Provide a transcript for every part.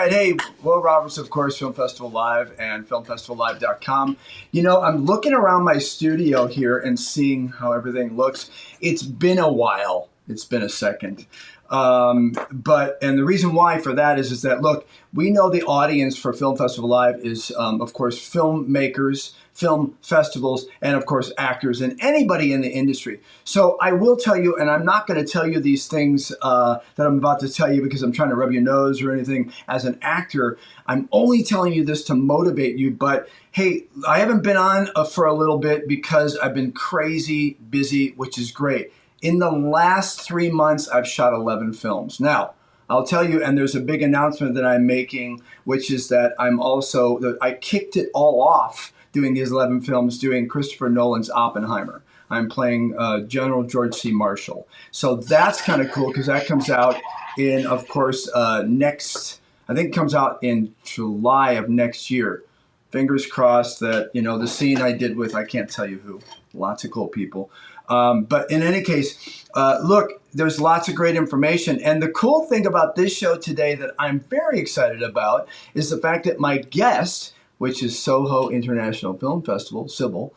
right, hey, Will Roberts, of course, Film Festival Live and filmfestivallive.com. You know, I'm looking around my studio here and seeing how everything looks. It's been a while. It's been a second. And the reason why for that is that, look, we know the audience for Film Festival Live is, of course, filmmakers, film festivals, and of course, actors and anybody in the industry. So I will tell you, and I'm not going to tell you these things that I'm about to tell you because I'm trying to rub your nose or anything as an actor. I'm only telling you this to motivate you. But hey, I haven't been on for a little bit because I've been crazy busy, which is great. In the last 3 months, I've shot 11 films. Now, I'll tell you, and there's a big announcement that I'm making, which is that I kicked it all off doing these 11 films, doing Christopher Nolan's Oppenheimer. I'm playing General George C. Marshall. So that's kind of cool because that comes out in, of course, I think it comes out in July of next year. Fingers crossed that, you know, the scene I did with, I can't tell you who, lots of cool people. But in any case, look, there's lots of great information. And the cool thing about this show today that I'm very excited about is the fact that my guest, which is Soho International Film Festival, Sybil,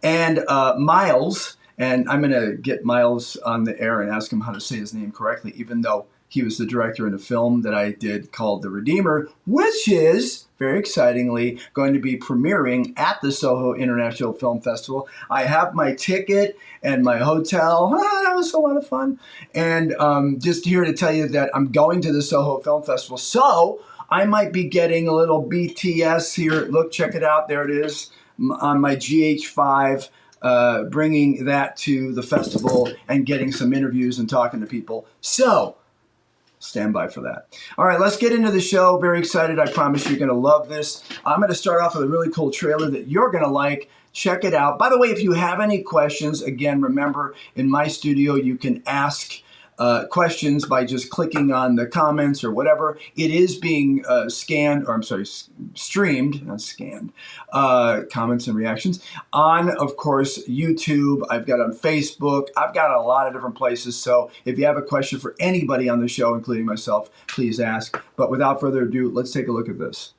and Miles, and I'm going to get Miles on the air and ask him how to say his name correctly, even though he was the director in a film that I did called The Redeemer, which is, very excitingly, going to be premiering at the Soho International Film Festival. I have my ticket and my hotel. That was a lot of fun. And just here to tell you that I'm going to the Soho Film Festival. So I might be getting a little BTS here. Look, check it out. There it is on my GH5. Bringing that to the festival and getting some interviews and talking to people. So stand by for that. All right, let's get into the show. Very excited. I promise you're going to love this. I'm going to start off with a really cool trailer that you're going to like. Check it out. By the way, if you have any questions, again, remember, in my studio, you can ask questions by just clicking on the comments or whatever. It is being streamed, not scanned, comments and reactions on, of course, YouTube. I've got on Facebook. I've got a lot of different places. So if you have a question for anybody on the show, including myself, please ask. But without further ado, let's take a look at this.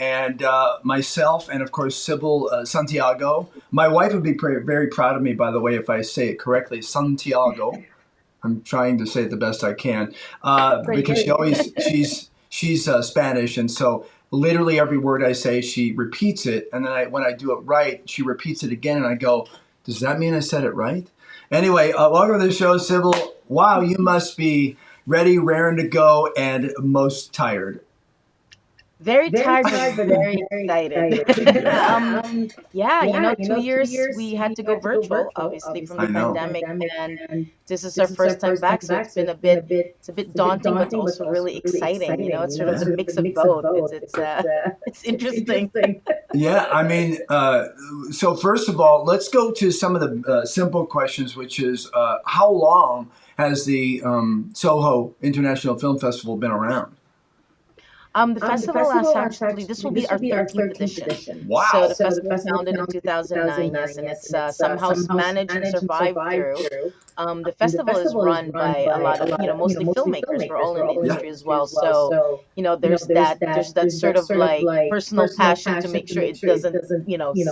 And myself and, of course, Sybil Santiago. My wife would be very proud of me, by the way, if I say it correctly, Santiago. I'm trying to say it the best I can because she's Spanish, and so literally every word I say, she repeats it, and then when I do it right, she repeats it again, and I go, does that mean I said it right? Anyway, welcome to the show, Sybil. Wow, you must be ready, raring to go, and most tired. Very tired, but very excited. Yeah, you know, 2 years we had to go virtual, obviously, from the pandemic, and this is our first time back, so it's been a bit daunting, but also really exciting. You know, it's sort of a mix of both. It's interesting. Yeah, I mean, so first of all, let's go to some of the simple questions, which is how long has the Soho International Film Festival been around? The festival actually, this will be our 13th edition. Wow. So the festival was founded in 2009, yes, and it's somehow managed and survived through. The festival is run by a lot of, mostly filmmakers. We're all in the industry as well. So, there's that sort of like personal passion to make sure it doesn't,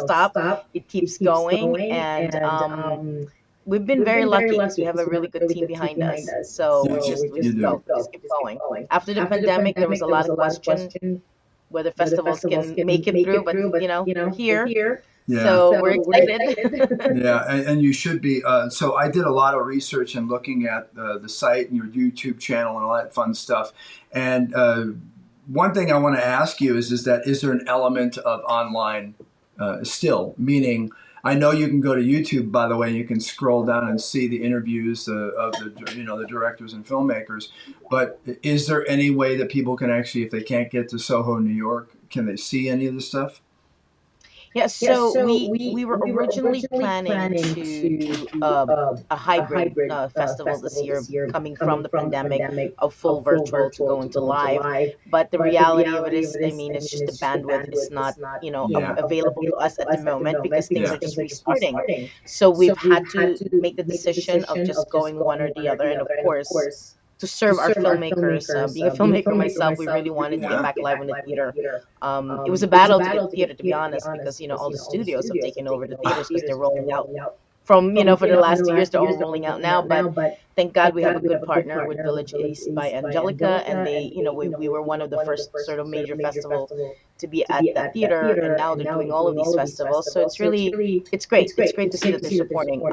stop. It keeps going. And we've been very lucky because we have a really good team behind us. So we just keep going. After the pandemic, there was a lot of question whether festivals can make it through, but we're here, Yeah. so we're excited. Yeah, and you should be. So I did a lot of research and looking at the site and your YouTube channel and all that fun stuff. And one thing I want to ask you is that is there an element of online still? Meaning, I know you can go to YouTube, by the way, you can scroll down and see the interviews of the directors and filmmakers. But is there any way that people can actually, if they can't get to Soho, New York, can they see any of the stuff? Yeah, so we were originally planning to do a hybrid festival this year, coming from the pandemic, of full virtual to going to live. But the reality of it is, I mean, it's just the bandwidth is not, Yeah. available to us at the moment because things Yeah. are just restarting. So we've had to make the decision of just going one or the other, and of course, to serve our filmmakers. Being a filmmaker myself, we really wanted to get back live in the theater. It was a battle to get theater, to be honest, because all the studios have taken over the theaters because they're rolling out from for the last 2 years. They're all rolling out now, but thank God we have a good partner with Village East by Angelica, and they, we were one of the first sort of major festival to be at that theater, and now they're doing all of these festivals. So it's really, it's great. It's great to see that they're supporting.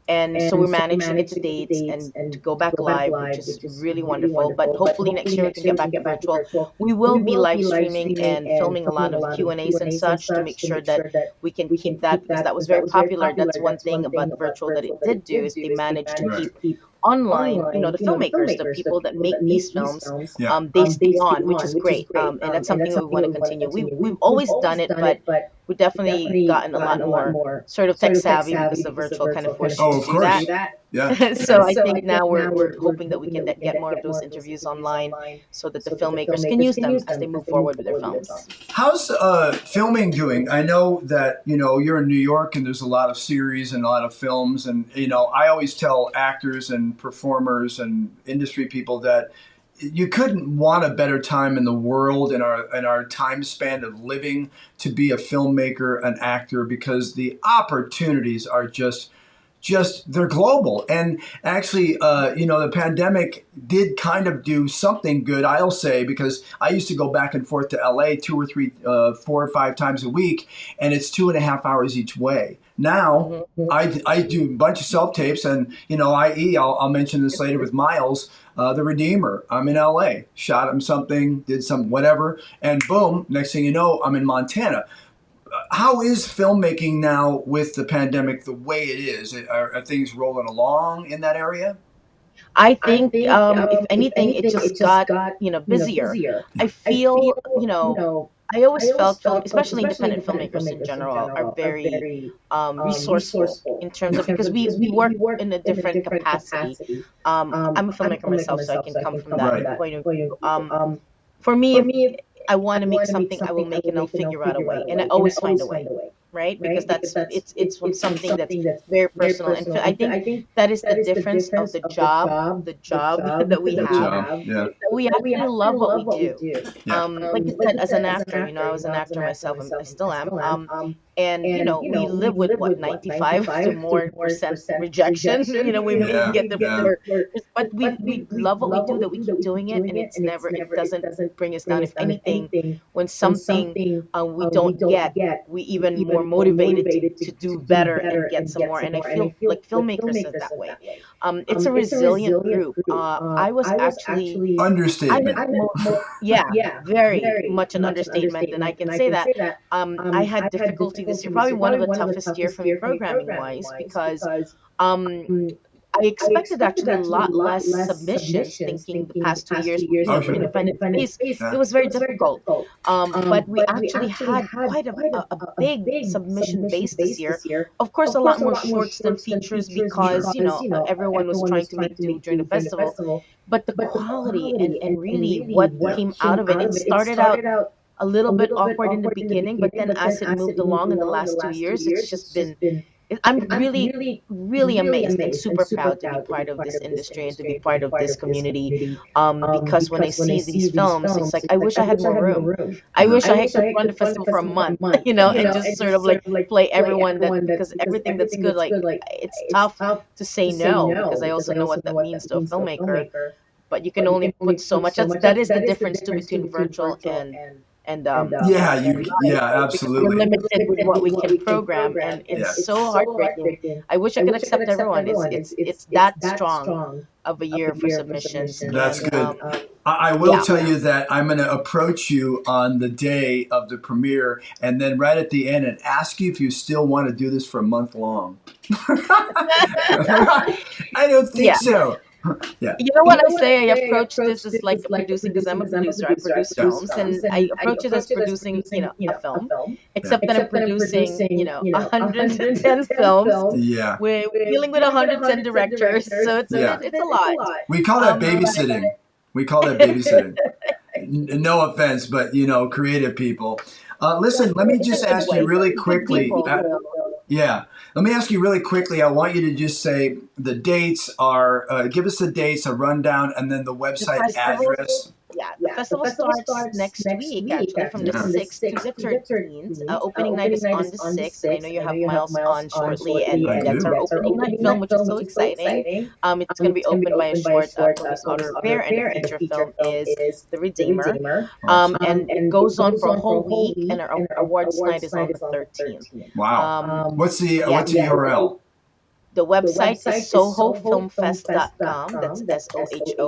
And so we managed to get the dates and to go back live, which is really wonderful. But hopefully next year we can get back to virtual. We will be live streaming and filming a lot of Q&As and such to make sure that we can keep that, because that was very popular. That's one thing about virtual that it did do, is they managed to Right. keep online, the filmmakers, the people that make these films, Yeah. they stay on, which is great. And that's something that we want to continue. We've always done it, but we've definitely gotten a lot more sort of tech savvy because the virtual kind of forced Oh, you of to do course. that. Yeah. So I think now we're hoping that we can get more of those interviews online so that the filmmakers can use them as they move forward with their films. How's filming doing? I know that you're in New York and there's a lot of series and a lot of films, and I always tell actors and performers and industry people that you couldn't want a better time in the world in our time span of living to be a filmmaker, an actor, because the opportunities are just they're global. And actually, the pandemic did kind of do something good, I'll say, because I used to go back and forth to LA 2 or 3, 4 or 5 times a week, and it's 2.5 hours each way. Now, I do a bunch of self-tapes, and, i.e., I'll mention this later with Miles, The Redeemer. I'm in LA, shot him something, did some whatever, and boom, next thing you know, I'm in Montana. How is filmmaking now with the pandemic the way it is? Are things rolling along in that area? I think, if anything, it just got, busier. I feel, I always felt film, especially independent filmmakers in general, are very resourceful in terms of, because we work in a different capacity. I'm a filmmaker myself, so I can come from that Right. point of view. For me, if I want to make something, I will make it and I'll figure out a way, and I always find a way, right? Because it's from something that's very personal, and I think that is the difference of the job that we Good have. job. Yeah. We actually love what we do. Yeah. Like you said, as an actor, I was an actor myself, and I still am. And we live with what, 95 to more percent rejection. We may Yeah. get the Yeah. but we love what we do, that we keep doing it, and it doesn't bring us down. If anything, when something we don't get, we even more motivated to do better and get some more. And I feel like filmmakers are that way. It's a resilient group. I was actually, Understatement. yeah, very much an understatement, and I can say that. I had difficulty this year, probably one of the toughest year for me programming wise, because um, I expected actually a lot less submissions, thinking the past 2 years, Oh, sure. for independent space, it was very difficult. But we actually had quite a big submission base this year. Of course, a lot more shorts than features because, everyone was trying to make do during the festival. But the quality and really what came out of it, it started out a little bit awkward in the beginning, but then as it moved along in the last 2 years, it's just been. I'm really, really amazed and super proud to be part of this industry and to be part of this community. Because when I see these films, it's like I wish I had more room. I wish I could run the festival for a month, and just sort of like play everyone that, because everything that's good, like it's tough to say no, because I also know what that means to a filmmaker. But you can only put so much. That is the difference too between virtual and and Yeah, we're absolutely. limited with what we can program, and Yeah. it's so heartbreaking. I wish I could accept everyone. It's that strong of a year for submissions, That's and good. I will yeah. tell you that I'm going to approach you on the day of the premiere and then right at the end and ask you if you still want to do this for a month long. I don't think Yeah. so. Yeah. You know what I say? I approach this as like producing, because I'm a producer. I produce Yeah. films, and I approach it as producing, a film, Yeah. except that I'm producing, 110 films. Yeah. We're dealing with 110 directors, so it's a lot. We call that But babysitting. We call that babysitting. No offense, but creative people. Listen, let me just in a good ask way. you really Good quickly. people. Yeah, let me ask you really quickly. I want you to just say the dates are. Give us the dates, a rundown, and then the website address. Yeah, the festival starts next week, actually, from the Yeah. 6th to the 13th. Opening night is on the 6th, and I know you have Miles on shortly, and I that's do. our opening night film, which is so exciting. It's going to be opened by a short police auto repair, and the feature film is The Redeemer. Awesome. And it goes on for a whole week, and our awards night is on the 13th. Wow. What's the yeah. what's the URL? The website is sohofilmfest.com. That's SOHO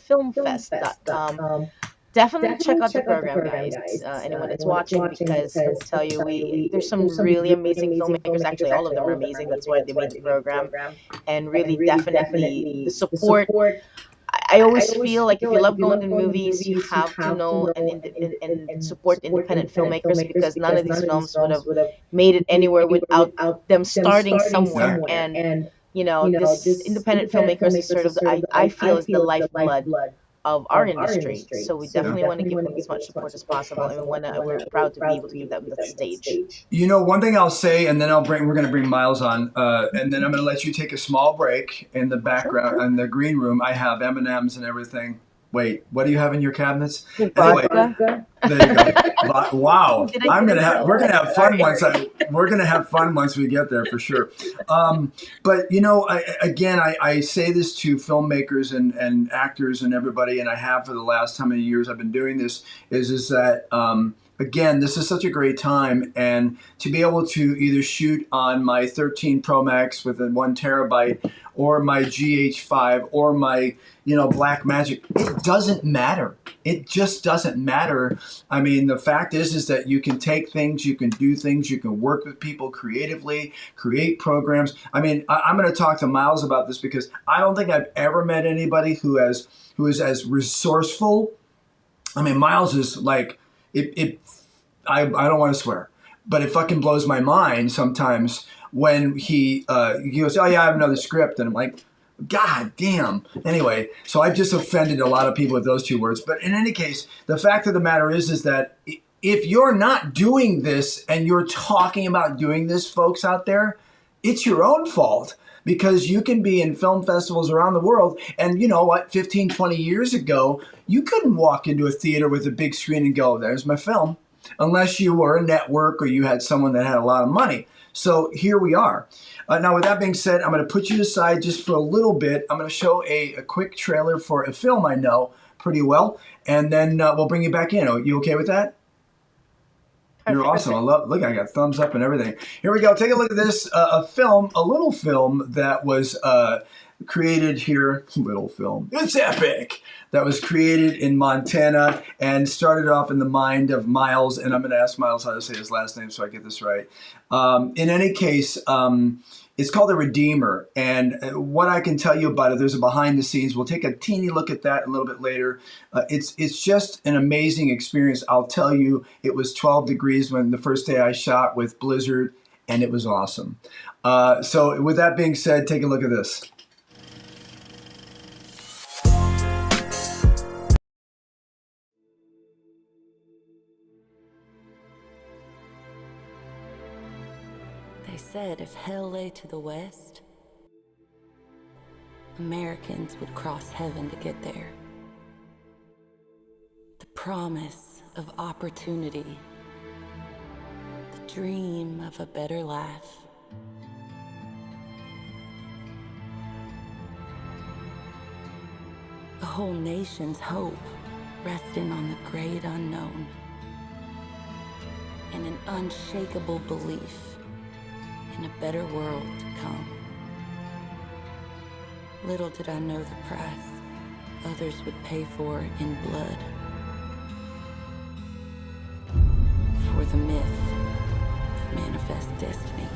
filmfest.com. Definitely check out the program, guys. Anyone that's watching, because let me tell you, there's some really amazing filmmakers. Actually, all of them are amazing. That's why they made the program. And really, definitely, the support. I always feel like if you love going to movies, you have to know and support independent filmmakers, because none of these films would have made it anywhere without them starting somewhere. And this independent filmmakers is sort of I feel is the lifeblood of our industry. So we definitely want to give them as much support as possible, and we're proud to be able to give them that stage. One thing I'll say, and then we're going to bring Miles on, and then I'm going to let you take a small break in the background. In the green room, I have M&Ms and everything. Wait, what do you have in your cabinets? Anyway, there you go. Wow, we're gonna have fun once we're gonna have fun once we get there for sure. But I say this to filmmakers and actors and everybody, and I have for the last how many years I've been doing this, is that again, this is such a great time, and to be able to either shoot on my 13 Pro Max with a 1 terabyte, or my GH5, or my Blackmagic, it doesn't matter. It just doesn't matter. I mean, the fact is that you can take things, you can do things, you can work with people creatively, create programs. I mean, I'm going to talk to Miles about this, because I don't think I've ever met anybody who is as resourceful. I mean, Miles is like, I don't want to swear, but it fucking blows my mind sometimes when he goes, oh yeah, I have another script, and I'm like, God damn. Anyway, so I've just offended a lot of people with those two words. But in any case, the fact of the matter is that if you're not doing this and you're talking about doing this, folks out there, it's your own fault. Because you can be in film festivals around the world, and you know what, 15, 20 years ago, you couldn't walk into a theater with a big screen and go, there's my film, unless you were a network or you had someone that had a lot of money. So here we are. Now, with that being said, I'm going to put you aside just for a little bit. I'm going to show a quick trailer for a film I know pretty well, and then we'll bring you back in. Are you okay with that? You're awesome. Look, I got thumbs up and everything. Here we go. Take a look at this. A little film that was created here. Little film. It's epic. That was created in Montana and started off in the mind of Miles. And I'm going to ask Miles how to say his last name so I get this right. In any case, it's called The Redeemer. And what I can tell you about it, there's a behind the scenes. We'll take a teeny look at that a little bit later. It's just an amazing experience. I'll tell you, it was 12 degrees when the first day I shot with blizzard, and it was awesome. So with that being said, take a look at this. They said if hell lay to the west, Americans would cross heaven to get there. The promise of opportunity, the dream of a better life. A whole nation's hope resting on the great unknown. and an unshakable belief in a better world to come. Little did I know the price others would pay for in blood. For the myth of manifest destiny.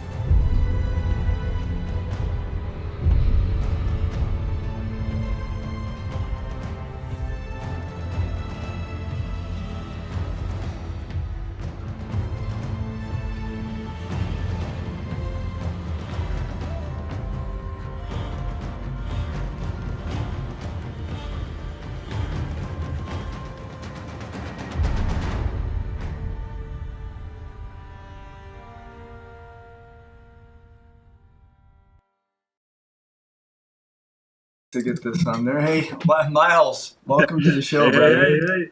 To get this on there. Hey, Miles, welcome to the show, brother. Hey.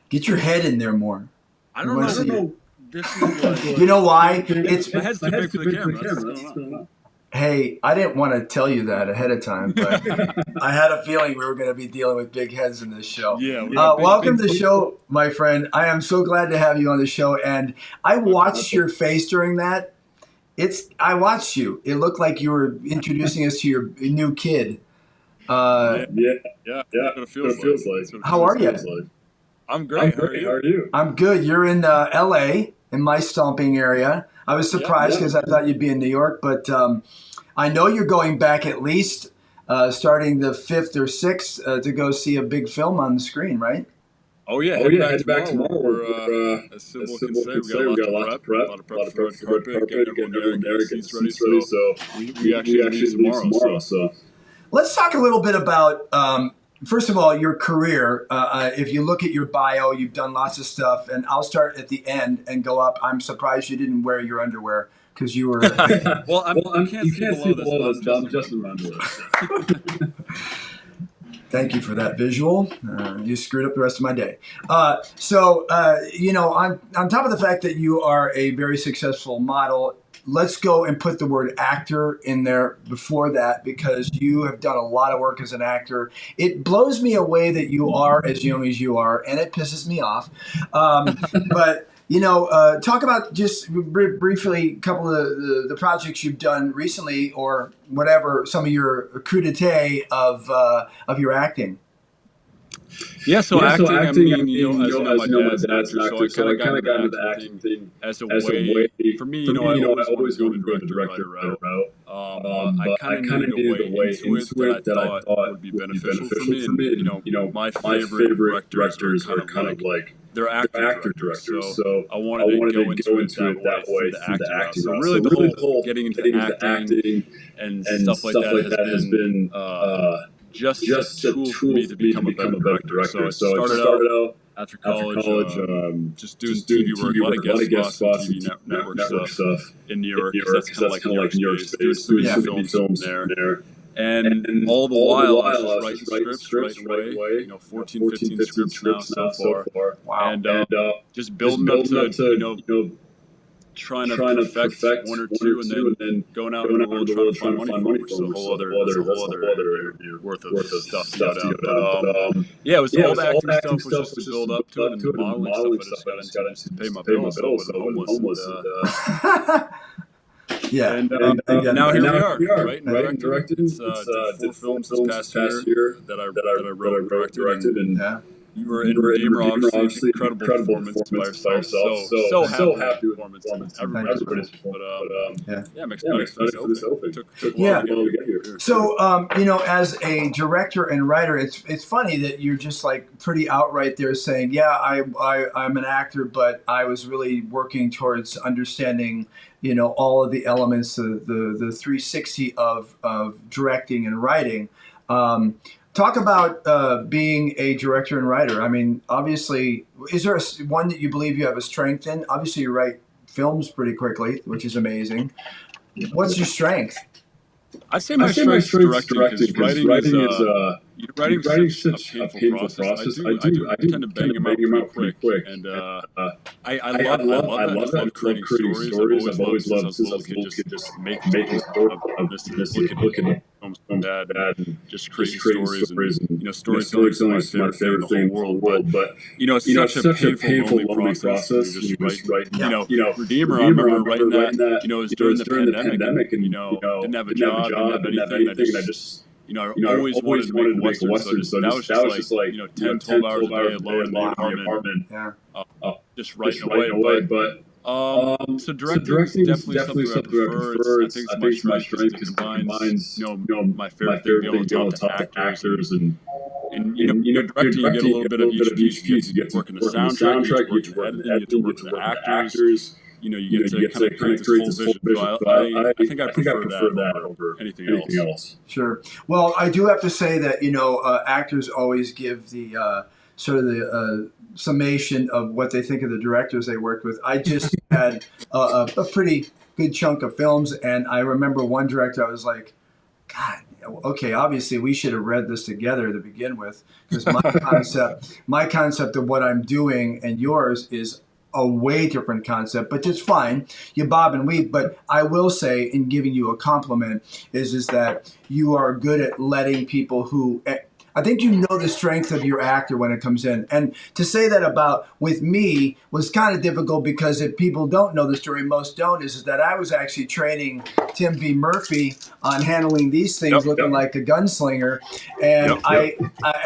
Get your head in there more. I don't know. This is like, You know why? It's my head's too big for the camera. That's what's going on. Hey, I didn't want to tell you that ahead of time, but I had a feeling we were going to be dealing with big heads in this show. Yeah. Welcome to the show, my friend. I am so glad to have you on the show, and I watched your face during that. I watched you. It looked like you were introducing us to your new kid. Yeah. That's what it feels like. How are you? I'm great. How are you? I'm good. You're in L.A., in my stomping area. I was surprised because I thought you'd be in New York, but I know you're going back at least starting the 5th or 6th to go see a big film on the screen, right? Oh, yeah. Head back tomorrow. We're, as Sybil can say, we got a lot to prep. A lot of prep for red carpet, getting everyone there, getting the seats ready. So we actually leave tomorrow. So let's talk a little bit about, first of all, your career. If you look at your bio, you've done lots of stuff, and I'll start at the end and go up. I'm surprised you didn't wear your underwear because you were. You can't see below this, but I'm just in my underwear. Thank you for that visual. You screwed up the rest of my day. On top of the fact that you are a very successful model, let's go and put the word actor in there before that, because you have done a lot of work as an actor. It blows me away that you are as young as you are, and it pisses me off. But talk about just briefly a couple of the projects you've done recently, or whatever, some of your coup d'etat of your acting. Yeah, so acting, I mean, as you know, my dad's an actor, so I kind of got into the acting thing as a way. For me, I always wanted to go the director route. I kind of needed a way into it that I thought would be beneficial for me. And, my favorite directors are kind of like, they're actor directors. So I wanted to go into it that way through the acting route. So really the whole getting into acting and stuff like that has been just a tool for me to become a better director. So I started out after college just doing TV work, a lot of guest spots, TV network stuff in New York, because that's kind of like New York space, doing films there. And all the while, I was just writing scripts right away. 14, 15 scripts now so far. Wow. And just building up to trying to perfect one or two, and then going out in the world trying to find money for them. That's a whole other worth of stuff to go down. But it was all the acting stuff was just to build up to it, and the modeling stuff I just got into to pay my bills. So I was homeless. And now here we are, right? And directed. It's 4 films this past year that I wrote and directed, and you were in Redeemer, obviously, incredible performance by yourself. So happy with the performance. Everybody's performance. But I'm excited for this open. Took a while to get here. So, as a director and writer, it's funny that you're just like pretty outright there saying, I'm an actor, but I was really working towards understanding, all of the elements, the 360 of directing and writing. Talk about being a director and writer. I mean, obviously, is there one that you believe you have a strength in? Obviously, you write films pretty quickly, which is amazing. What's your strength? I'd say my strength is directing, because writing is such a painful process. I do tend to bang them out pretty quick. And I love that. Creating stories. I've always loved since I was a little kid, just making stories of this, looking films like that, and just creating stories and storytelling is my favorite thing in the whole world. But it's such a painful, lonely process when you just write. Redeemer, I remember writing that. It was during the pandemic, and didn't have a job, didn't have anything. I just I always wanted to make a Western, so that was just like 10, 12 hours a day alone in the apartment, just writing away. But so directing is definitely something I prefer. I think it's my strength because it combines my favorite thing, being able to talk to actors and directing, you get a little bit of each piece. You get to work in the soundtrack, you get to work in editing, you get to work with the actors. You get to kind of create this whole vision. So I think I prefer that over anything else. Sure. Well, I do have to say that actors always give the sort of the summation of what they think of the directors they worked with. I just had a pretty good chunk of films, and I remember one director. I was like, God. Okay, obviously we should have read this together to begin with, because my concept of what I'm doing and yours is a way different concept, but it's fine. You bob and weave. But I will say, in giving you a compliment, is that you are good at letting people who, I think you know the strength of your actor when it comes in. And to say that about with me was kind of difficult, because if people don't know the story, most don't, is that I was actually training Tim V. Murphy on handling these things, looking like a gunslinger. And I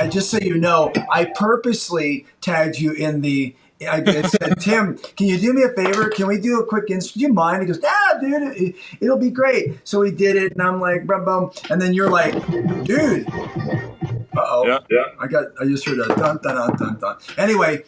just so you know, I purposely tagged you in the, I said, Tim, can you do me a favor? Can we do a quick do you mind? He goes, dude, it'll be great. So we did it, and I'm like, boom, boom. And then you're like, dude. Uh-oh. Yeah. I just heard a dun, dun, dun, dun, dun. Anyway,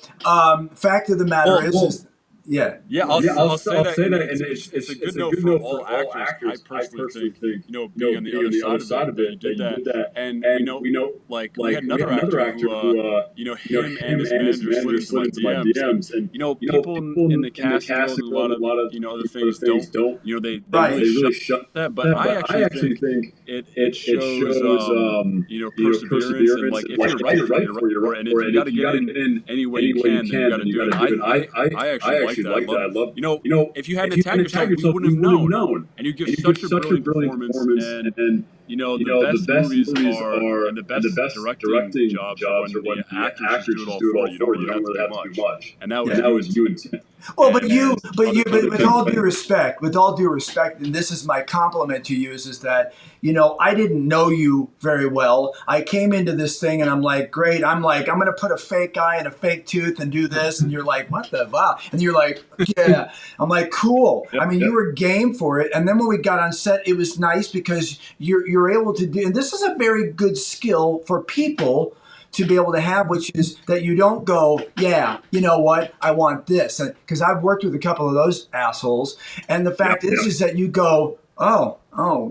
fact of the matter is I'll say that, and it's a good note for all actors. I personally think, being on the other side of it, you did that. And we know, like, we had another actor who, him and his manager slid into my DMs, and, people in the cast and a lot of other things don't, they really shut that. But I actually think it shows, perseverance, and, like, if you're right for it, and if you got to get in any way you can, then you got to do it. I actually like that. I love, if you hadn't attacked yourself, you wouldn't have known. And you give such a brilliant performance, and the best movies are, and the best directing jobs are when the actors do it all for you. You don't really have to do much. And that was you and Tim. Well, but with all due respect, and this is my compliment to you, is that, I didn't know you very well. I came into this thing and I'm like, great. I'm going to put a fake eye and a fake tooth and do this. And you're like, what the wow? And you're like, yeah. I'm like, cool. You were game for it. And then when we got on set, it was nice because you're able to do, and this is a very good skill for people to be able to have, which is that you don't go, you know what, I want this. Because I've worked with a couple of those assholes. And the fact is that you go, oh,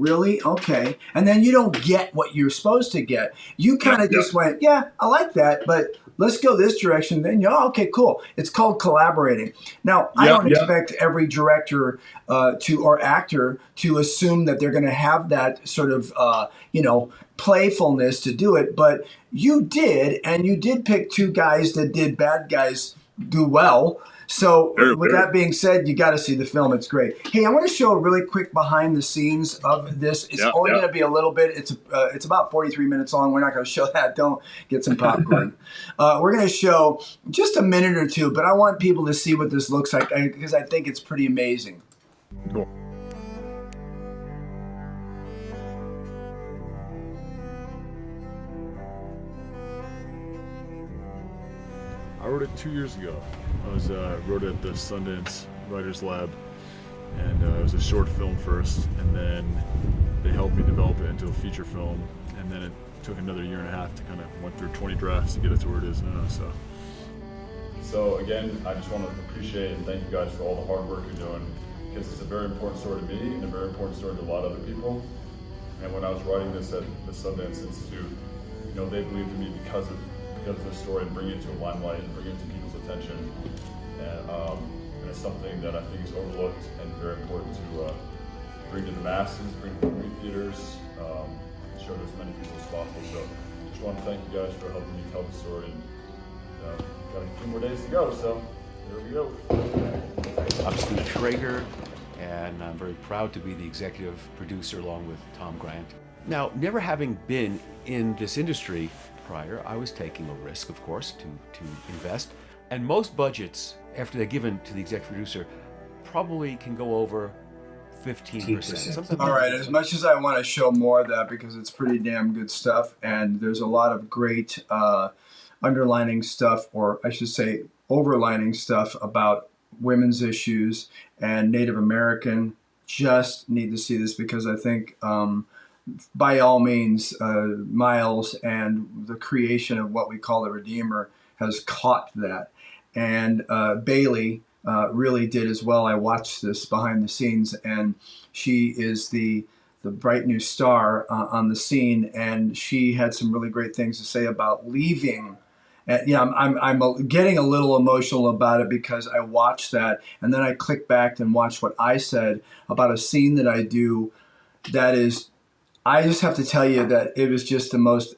really? Okay. And then you don't get what you're supposed to get. You kind of just went, I like that, but let's go this direction. Then okay, cool. It's called collaborating. Now, I don't expect every director or actor to assume that they're going to have that sort of, playfulness to do it. But you did, and you did pick two guys that did Bad Guys Do Well. So with that being said, you got to see the film. It's great. Hey, I want to show a really quick behind the scenes of this. It's only going to be a little bit. It's about 43 minutes long. We're not going to show that. Don't get some popcorn. We're going to show just a minute or two, but I want people to see what this looks like because I think it's pretty amazing. Cool. I wrote it 2 years ago. I wrote it at the Sundance Writers Lab, and it was a short film first, and then they helped me develop it into a feature film, and then it took another year and a half to kind of went through 20 drafts to get it to where it is now. So again, I just want to appreciate and thank you guys for all the hard work you're doing, because it's a very important story to me and a very important story to a lot of other people. And when I was writing this at the Sundance Institute, they believed in me because of this story, and bring it to a limelight and bring it to people's attention. And it's something that I think is overlooked and very important to bring to the masses, bring to movie theaters, show to as many people as possible. So just want to thank you guys for helping me tell the story. And got a few more days to go, so here we go. I'm Steve Schrager, and I'm very proud to be the executive producer along with Tom Grant. Now, never having been in this industry prior, I was taking a risk, of course, to invest. And most budgets, after they're given to the executive producer, probably can go over 15%. All right, as much as I want to show more of that because it's pretty damn good stuff, and there's a lot of great underlining stuff, or I should say overlining stuff about women's issues and Native American. Just need to see this because I think by all means, Miles and the creation of what we call the Redeemer has caught that. And Bailey really did as well. I watched this behind the scenes, and she is the bright new star on the scene, and she had some really great things to say about leaving. And, you know, I'm getting a little emotional about it because I watched that, and then I clicked back and watched what I said about a scene that I do that is, I just have to tell you that it was just it was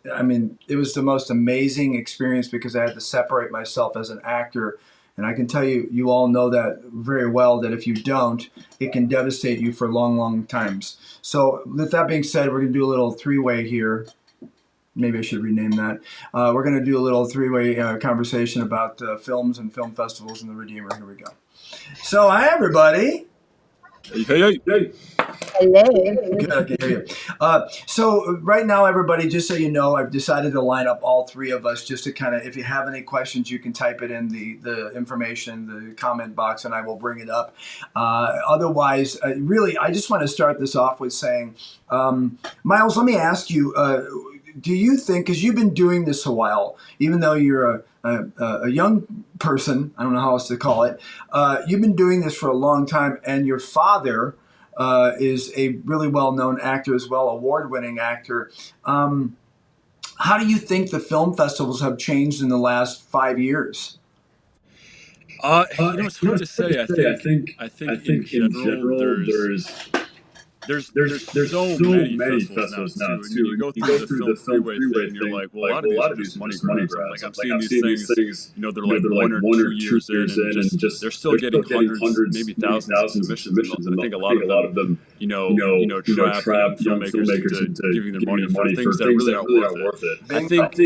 the most amazing experience because I had to separate myself as an actor. And I can tell you, you all know that very well, that if you don't, it can devastate you for long, long times. So with that being said, we're going to do a little three-way here. Maybe I should rename that. We're going to do a little three-way conversation about films and film festivals and the Redeemer. Here we go. So, hi, everybody. Hey. Hello. Good, I can hear you. So right now, everybody, just so you know, I've decided to line up all three of us just to kind of, if you have any questions, you can type it in the information, the comment box, and I will bring it up. Otherwise, really, I just want to start this off with saying, Miles, let me ask you, do you think, because you've been doing this a while, even though you're a young person, I don't know how else to call it, you've been doing this for a long time, and your father is a really well-known actor as well, award-winning actor. How do you think the film festivals have changed in the last 5 years? It's hard to say. I think in general, there's so many festivals now too. And you go through the film freeway thing, and you're like, well, a lot of these are just money grabs. Like I'm seeing these things, they're like 1 or 2 years in, and just they're still getting hundreds, maybe thousands of submissions. And I think a lot of them, trap filmmakers into giving their money for things that really aren't worth it. I think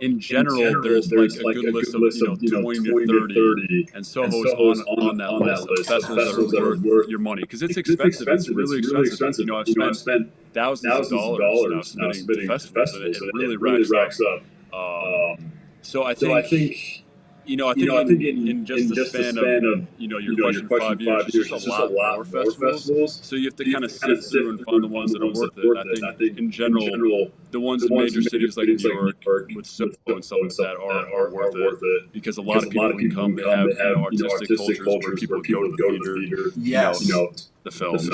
in general, there's like a good list of 20 to 30, and Soho's on that list of festivals that are worth your money because it's expensive. It's really expensive. I've spent thousands of dollars now submitting to festivals, and it really racks up. So I think in just the span of your question 5 years, there's just a lot more festivals. So you have to kind of sift through and find the ones that are worth it. I think in general, the ones in major cities like New York with Soho and stuff like that are worth it because a lot of people can come. They have artistic cultures where people go to the theater. Yes. The films.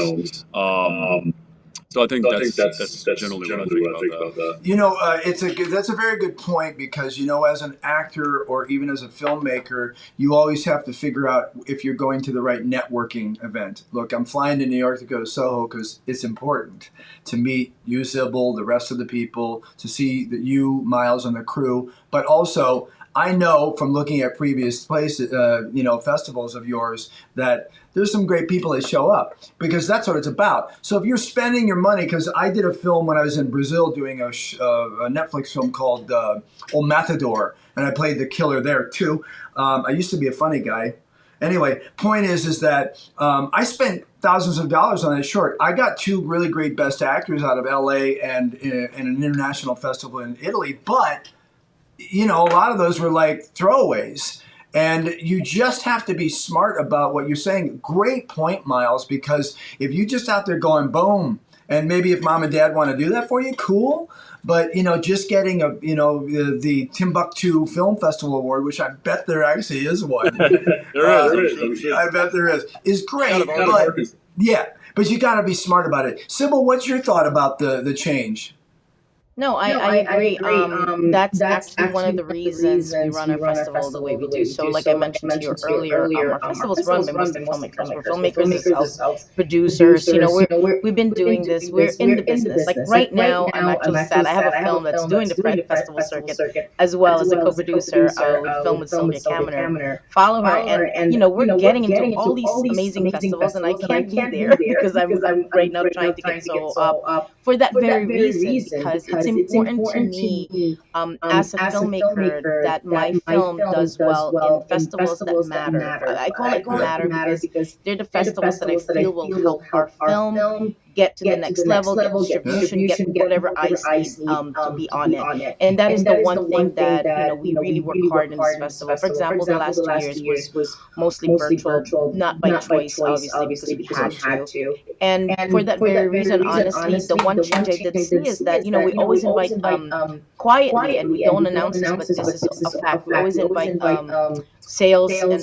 So I think that's generally what I think about that. That's a very good point because, as an actor or even as a filmmaker, you always have to figure out if you're going to the right networking event. Look, I'm flying to New York to go to Soho because it's important to meet you, Sybil, the rest of the people, to see you, Miles, and the crew, but also I know from looking at previous places, festivals of yours, that there's some great people that show up because that's what it's about. So if you're spending your money, because I did a film when I was in Brazil doing a Netflix film called O Matador, and I played the killer there too. I used to be a funny guy. Anyway, point is that I spent thousands of dollars on that short. I got 2 really great best actors out of LA and an international festival in Italy, but a lot of those were like throwaways. And you just have to be smart about what you're saying. Great point, Miles, because if you just out there going boom, and maybe if mom and dad want to do that for you, cool. But, just getting the Timbuktu Film Festival Award, which I bet there actually is one. There is. I bet there is great. But you got to be smart about it. Sybil, what's your thought about the change? No, I agree. That's actually one of the reasons we run our festival the way we do. So, like I mentioned to you earlier, our festival's run by mostly filmmakers. We're filmmakers ourselves, producers. We've been doing this. We're in the business. Like right now, I'm actually sad. I have a film that's doing the festival circuit as well as a co-producer with film with Sylvia Kaminer. Follow her, and we're getting into all these amazing festivals, and I can't be there because I'm right now trying to get so up for that very reason, because it's important to me as a filmmaker that my film does well in festivals that matter. I call it matter because they're the festivals that I feel will help our film get to the next level, get distribution, get whatever eyes need to be on it. And that is the one thing that we really work hard in this festival. For example, the last 2 years was mostly virtual, not by choice, obviously, because we had to. And for that very reason, honestly, the one change I did see is that we always invite quietly, and we don't announce this, but this is a fact. We always invite sales and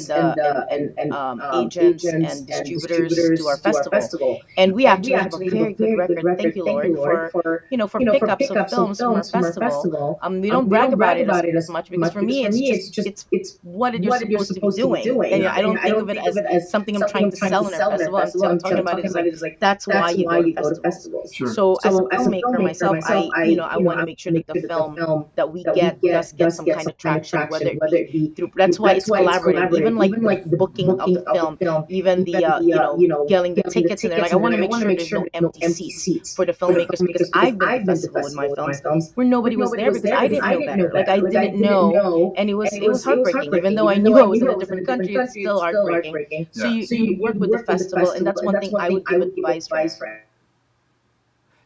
agents and distributors to our festival, and we actually have a very good record. Thank you, Lord, for pickups of films from our festival. We don't brag about it as much, because for me it's what you're supposed to be doing, and I don't think of it as something I'm trying to sell in our festival. I'm talking about it as like that's why you go to festivals. Sure. So as a filmmaker myself, I want to make sure that the film that we does get some kind of traction, whether it be through. That's why it's collaborative. Even like the booking of the film, even the getting the tickets, and they're like, I want to make sure there's no empty seats for the filmmakers, because I've been to the festival with my films where nobody was there because I didn't know better. Like I didn't know, and it was heartbreaking. Even though I knew I was in a different country, it's still heartbreaking. So you work with the festival, and that's one thing I would give advice for.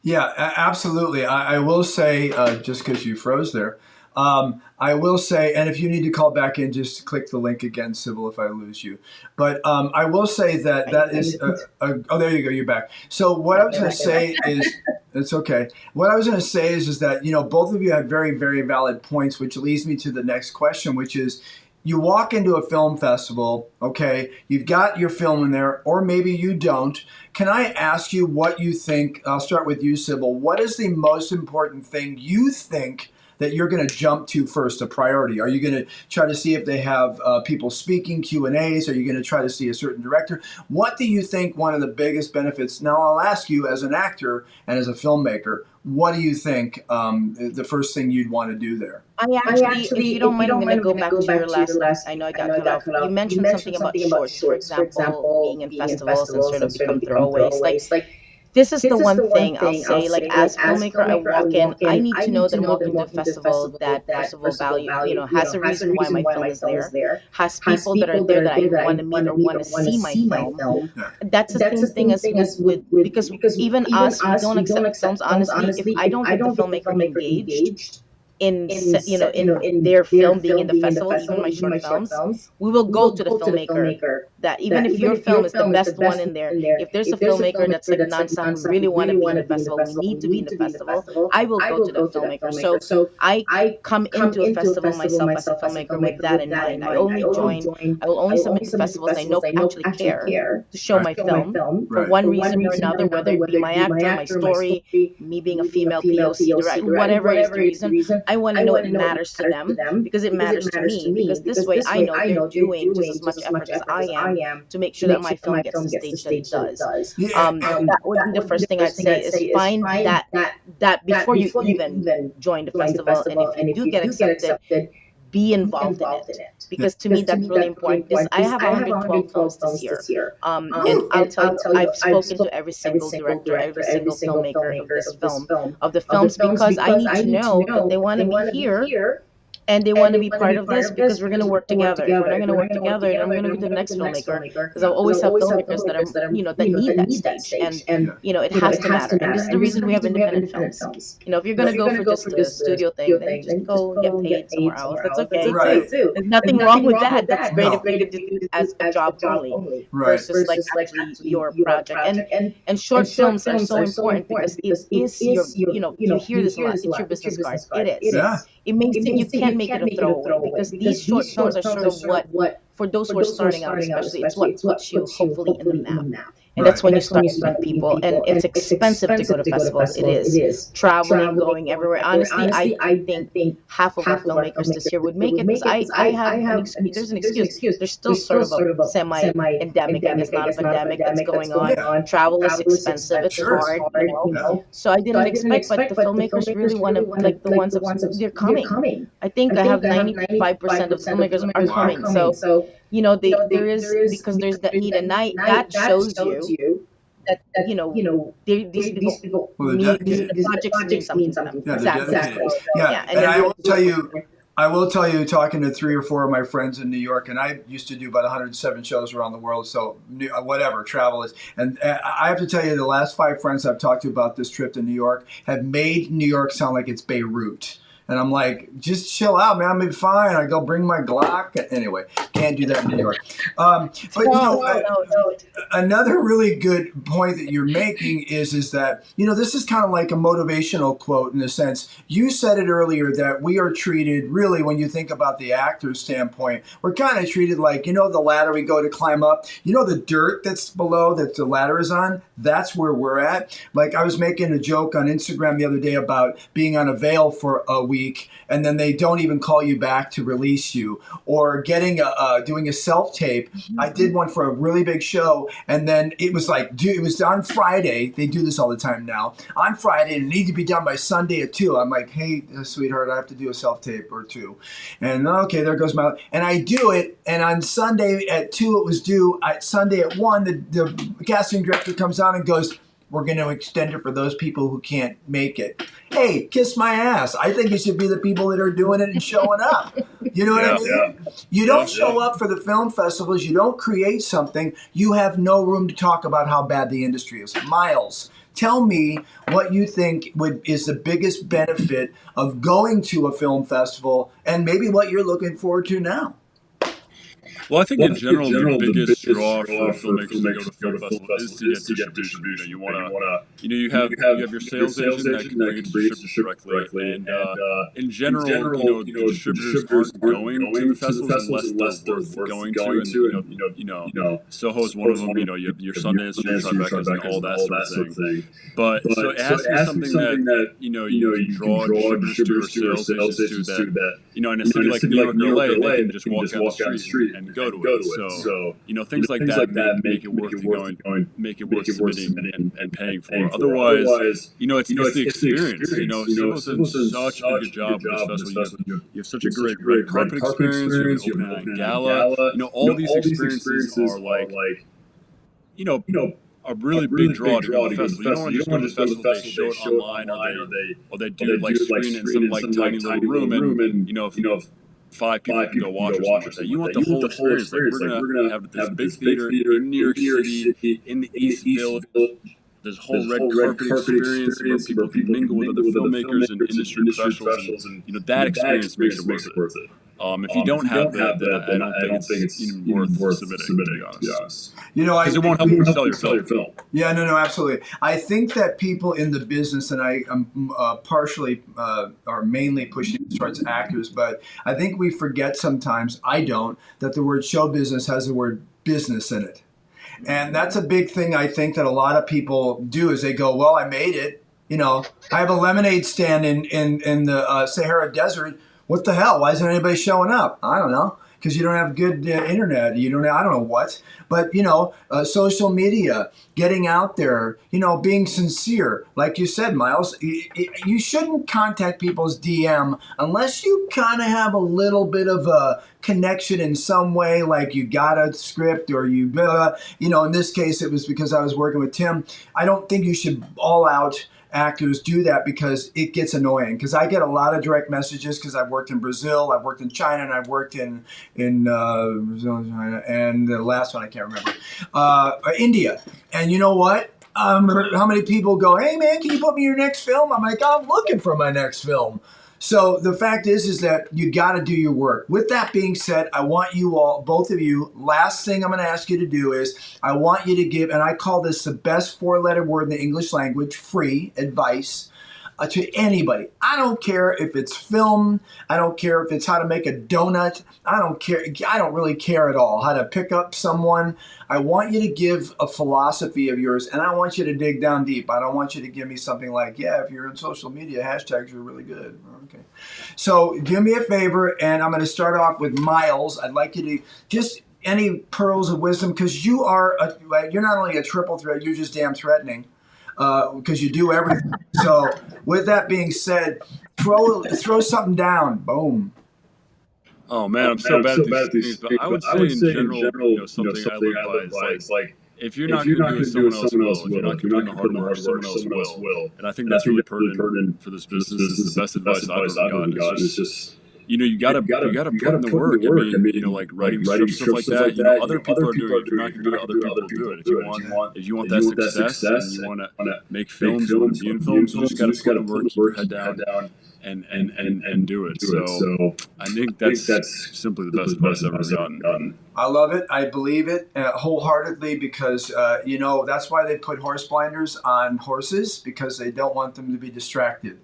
Yeah, absolutely. I will say, just because you froze there, I will say, and if you need to call back in, just click the link again, Sybil, if I lose you. But I will say that is, oh, there you go, you're back. So what I was going to say is, it's okay. What I was going to say is that, both of you had very, very valid points, which leads me to the next question, which is, you walk into a film festival, okay, you've got your film in there, or maybe you don't. Can I ask you what you think? I'll start with you, Sybil. What is the most important thing you think that you're going to jump to first, a priority? Are you going to try to see if they have people speaking, Q&As? Are you going to try to see a certain director? What do you think one of the biggest benefits? Now, I'll ask you as an actor and as a filmmaker, what do you think the first thing you'd want to do there? I actually, if you don't mind, I'm going to go back to your last. I know I got cut off. You mentioned something about shorts, for example, being in festivals and sort of become throwaways. Like this is the one thing I'll say. Like as filmmaker, I walk in. I need to know that I'm walking to a festival that, first of all, value, has a reason why my film is there. Has people that are there that I want to meet or want to see my film. That's the same thing as with because even us, we don't accept films. Honestly, if I don't get the filmmaker engaged in their film being in the festival, even my short films, we will go to the filmmaker. That even if your film is the best one in there, if there's a filmmaker that's like nonstop, we really want to be in the festival, we need to be in the festival, I will go to the filmmaker. So I come into a festival myself as a filmmaker with that in mind. I will only submit to festivals I know actually care to show my film for one reason or another, whether it be my actor, my story, me being a female POC director, whatever is the reason. I want to know it matters to them because it matters to me, because this way I know they're doing just as much effort as I am to make sure that my film gets the stage that it does. That would be the first thing I'd say, is find that before you even join the festival, and if you do get accepted, be involved in it, because to me that's really important. Because I have 112 films this year, and I'll tell you, I've spoken to every single director, every single filmmaker of this film, of the films, because I need to know that they want to be here. And they want to be part of this because we're going to work together. We're not going to work together, and I'm going to go to the next filmmaker, because I'll always have filmmakers that are, that need that stage, and it has to matter. And this is the reason we have independent films. If you're going to go for just the studio thing, then just go get paid somewhere else. That's okay too. There's nothing wrong with that. That's great if you could do it as a job only versus like actually your project. And short films are so important because it is your, you hear this a lot. It's your business card. It is. It makes it, you can't make it a throwaway, because these short films are sort of what, for those who are starting out especially, it's what puts you hopefully in the map. And that's when you start meeting people. And it's expensive to go to festivals. It is. Traveling, going everywhere. Honestly, I think half of our filmmakers this year would make it, because I have there's an excuse. There's still sort of a semi-endemic, I guess, not a pandemic that's going on. Travel is expensive. It's hard, So I didn't expect, but the filmmakers really want to, like the ones that they're coming. I think I have 95% of filmmakers are coming. So there is, because there's that need, and that shows you that these people need the projects mean something to them. Yeah, Exactly. Yeah, and I will tell you, talking to 3 or 4 of my friends in New York, and I used to do about 107 shows around the world, so whatever, travel is. And I have to tell you, the last 5 friends I've talked to about this trip to New York have made New York sound like it's Beirut. And I'm like, just chill out, man. I'm fine. I go bring my Glock. Anyway, can't do that in New York. Another really good point that you're making is that, this is kind of like a motivational quote in a sense. You said it earlier that we are treated, really, when you think about the actor's standpoint, we're kind of treated like, the ladder we go to climb up, the dirt that's below that the ladder is on, that's where we're at. Like, I was making a joke on Instagram the other day about being on a veil for a week, and then they don't even call you back to release you, or getting doing a self-tape. I did one for a really big show, and then it was like, dude, it was on Friday. They do this all the time now. On Friday, and it needed to be done by Sunday at 2. I'm like, hey, sweetheart, I have to do a self-tape or 2. And okay, there goes my, and I do it, and on Sunday at 2 it was due. Sunday at 1, the casting director comes on and goes, we're going to extend it for those people who can't make it. Hey, kiss my ass. I think it should be the people that are doing it and showing up. You know what I mean? Yeah. You don't show up for the film festivals. You don't create something. You have no room to talk about how bad the industry is. Miles, tell me what you think is the biggest benefit of going to a film festival, and maybe what you're looking forward to now. Well, I think in general, the biggest draw for filmmakers to go to film festivals is to get distribution. You want to, you have your sales agent that can bring it to distributors directly, and in general, the distributors aren't going to the festivals unless they're worth going to, and Soho is one of them. You have your Sundance, your Tribeca, and all that sort of thing. But so it has to be something that you can draw distributors to or sales agents to that. In a city like New York or LA, they can just walk down the street and go to it. So things like that make it worth going, make it worth submitting and paying for. Otherwise, it's the experience. Symbols does such a good job with this festival. You have such a great red carpet experience. You have open gala. All these experiences are like, a really big draw to go to the festival. You don't want to just go to the festival, they show it online, or they do like screen it in some like tiny little room, and if 5 people can go watch or something like that. You want the whole experience. Like, we're gonna have this big theater in New York City, in the East Village. There's a whole red carpet experience where people can mingle with other filmmakers and industry professionals, and that experience makes it worth it. If you don't have that, then I don't think it's even worth submitting, to be honest. Because it won't help you sell your film. Yeah, no, absolutely. I think that people in the business, and I am partially or mainly pushing towards actors, but I think we forget sometimes, I don't, that the word show business has the word business in it. And that's a big thing I think that a lot of people do is they go, well, I made it. I have a lemonade stand in the Sahara Desert. What the hell? Why isn't anybody showing up? I don't know. Because you don't have good internet. I don't know what. But, social media, getting out there, being sincere. Like you said, Miles, you shouldn't contact people's DM unless you kind of have a little bit of a connection in some way, like you got a script or in this case, it was because I was working with Tim. I don't think you should all out actors do that because it gets annoying. Because I get a lot of direct messages because I've worked in Brazil, I've worked in China, and I've worked in Brazil and China, and the last one I can't remember, India. And you know what? How many people go, hey man, can you put me in your next film? I'm like, I'm looking for my next film. So the fact is that you got to do your work. With that being said, I want you all, both of you, last thing I'm going to ask you to do is I want you to give, and I call this the best 4-letter word in the English language, free advice to anybody. I don't care if it's film. I don't care if it's how to make a donut. I don't care. I don't really care at all how to pick up someone. I want you to give a philosophy of yours, and I want you to dig down deep. I don't want you to give me something like, yeah, if you're in social media, hashtags are really good. Okay. So do me a favor, and I'm going to start off with Miles. I'd like you to just any pearls of wisdom, because you're not only a triple threat, you're just damn threatening. Because you do everything. So, with that being said, throw something down. Boom. Oh man, I'm so bad at these things. But I would say in general, something I live by is like, if you're not going to do it, someone else will. If you're not going to put in the hard work, someone else will. And I think that's really pertinent for this business. This is the best advice I've ever gotten. It's just, you gotta put in the work. I mean, like writing scripts, stuff like that. Other people are doing it. You're not gonna do it. Other people do it. If you want that success and you want to make films and be in films, you just gotta put in the work, head down, and do it. So I think that's simply the best advice I've ever gotten. I love it. I believe it wholeheartedly, because that's why they put horse blinders on horses, because they don't want them to be distracted.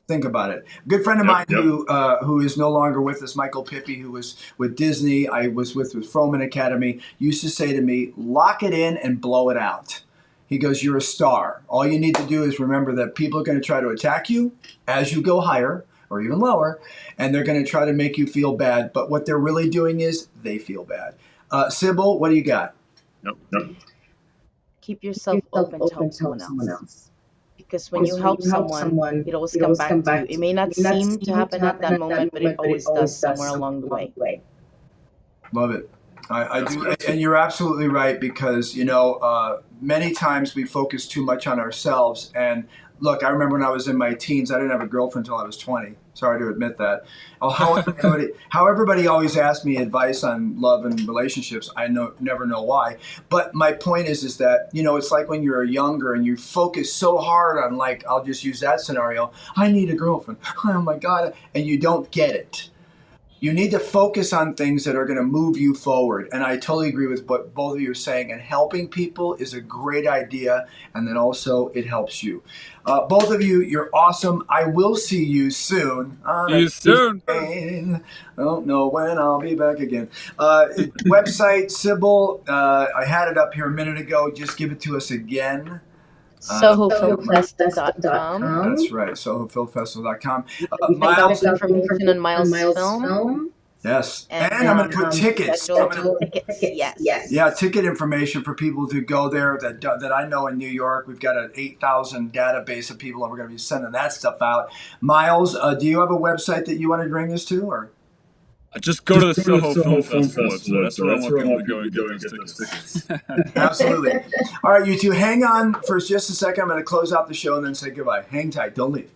Think about it. A good friend of mine who is no longer with us, Michael Pippi, who was with Disney, I was with Froman Academy, used to say to me, lock it in and blow it out. He goes, you're a star. All you need to do is remember that people are going to try to attack you as you go higher or even lower, and they're going to try to make you feel bad. But what they're really doing is they feel bad. Sybil, what do you got? Nope. Keep yourself open to help someone else. Because when you help someone, it always comes back to you. It may not seem to happen at that moment, but it always does somewhere along the way. Love it. I do, and you're absolutely right, because many times we focus too much on ourselves. And look, I remember when I was in my teens, I didn't have a girlfriend until I was 20. Sorry to admit that. How everybody always asks me advice on love and relationships, I never know why. But my point is that, it's like when you're younger and you focus so hard on, like, I'll just use that scenario. I need a girlfriend. Oh my God. And you don't get it. You need to focus on things that are going to move you forward. And I totally agree with what both of you are saying. And helping people is a great idea. And then also it helps you. Both of you, you're awesome. I will see you soon. See you soon. I don't know when I'll be back again. Website, Sybil, I had it up here a minute ago. Just give it to us again. SohoFilmFest.com. That's right, SohoFilmFestival.com. Miles, information on Miles Film. Yes, and I'm going to put tickets. Yes. Yeah, ticket information for people to go there that I know in New York. We've got an 8,000 database of people, and we're going to be sending that stuff out. Miles, do you have a website that you want to bring us to, or? Just go to the Soho Film Festival website. That's where I want people to go and get those tickets. Absolutely. All right, you two, hang on for just a second. I'm going to close out the show and then say goodbye. Hang tight. Don't leave.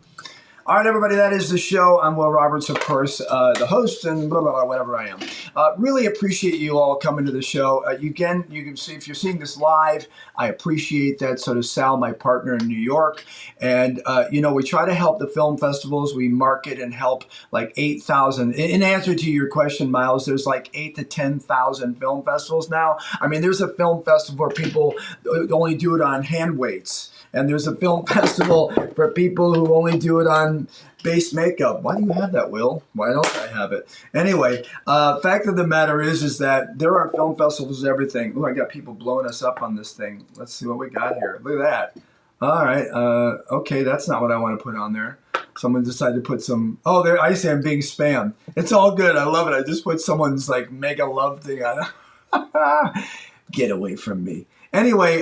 All right, everybody, that is the show. I'm Will Roberts, of course, the host, and blah, blah, blah, whatever I am. Really appreciate you all coming to the show. Again, you can see if you're seeing this live, I appreciate that. So does Sal, my partner in New York. And, we try to help the film festivals. We market and help like 8,000. In answer to your question, Miles, there's like 8,000 to 10,000 film festivals now. I mean, there's a film festival where people only do it on hand weights. And there's a film festival for people who only do it on base makeup. Why do you have that, Will? Why don't I have it? Anyway, fact of the matter is that there are film festivals and everything. Oh, I got people blowing us up on this thing. Let's see what we got here. Look at that. All right. Okay, that's not what I want to put on there. Someone decided to put some. Oh, there. I say I'm being spammed. It's all good. I love it. I just put someone's like mega love thing on it. Get away from me. Anyway,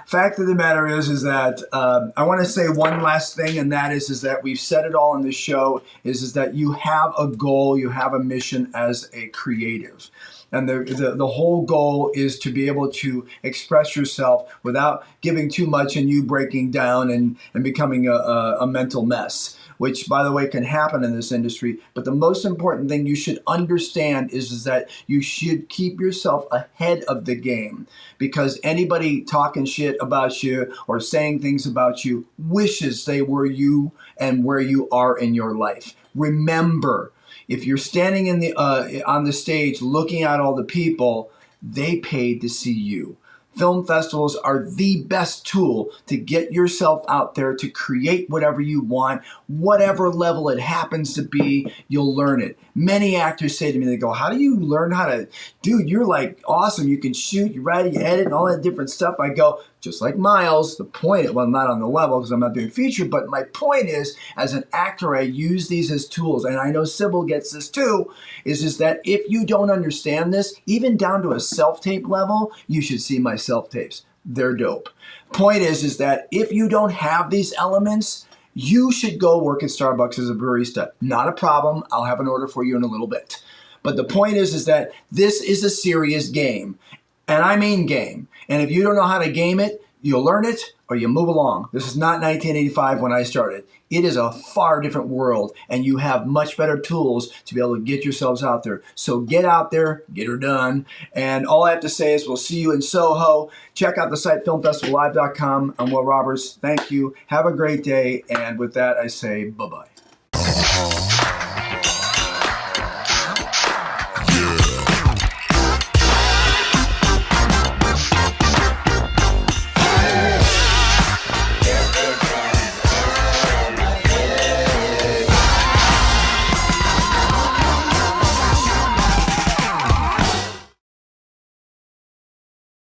fact of the matter is that I want to say one last thing, and that is that we've said it all in this show, is that you have a goal, you have a mission as a creative. And the whole goal is to be able to express yourself without giving too much and you breaking down and becoming a mental mess, which, by the way, can happen in this industry. But the most important thing you should understand is that you should keep yourself ahead of the game, because anybody talking shit about you or saying things about you wishes they were you and where you are in your life. Remember, if you're standing in on the stage looking at all the people, they paid to see you. Film festivals are the best tool to get yourself out there to create whatever you want, whatever level it happens to be, you'll learn it. Many actors say to me, they go, how do you learn how to, dude, you're like awesome. You can shoot, you write, you edit, and all that different stuff. I go, just like Miles, the point, well, not on the level because I'm not doing feature, but my point is, as an actor, I use these as tools, and I know Sybil gets this too, is that if you don't understand this, even down to a self-tape level, you should see my self-tapes. They're dope. Point is that if you don't have these elements, you should go work at Starbucks as a barista. Not a problem. I'll have an order for you in a little bit. But the point is that this is a serious game. And I mean game. And if you don't know how to game it, you'll learn it or you move along. This is not 1985 when I started. It is a far different world, and you have much better tools to be able to get yourselves out there. So get out there, get her done. And all I have to say is we'll see you in Soho. Check out the site filmfestivallive.com. I'm Will Roberts. Thank you. Have a great day. And with that, I say bye-bye.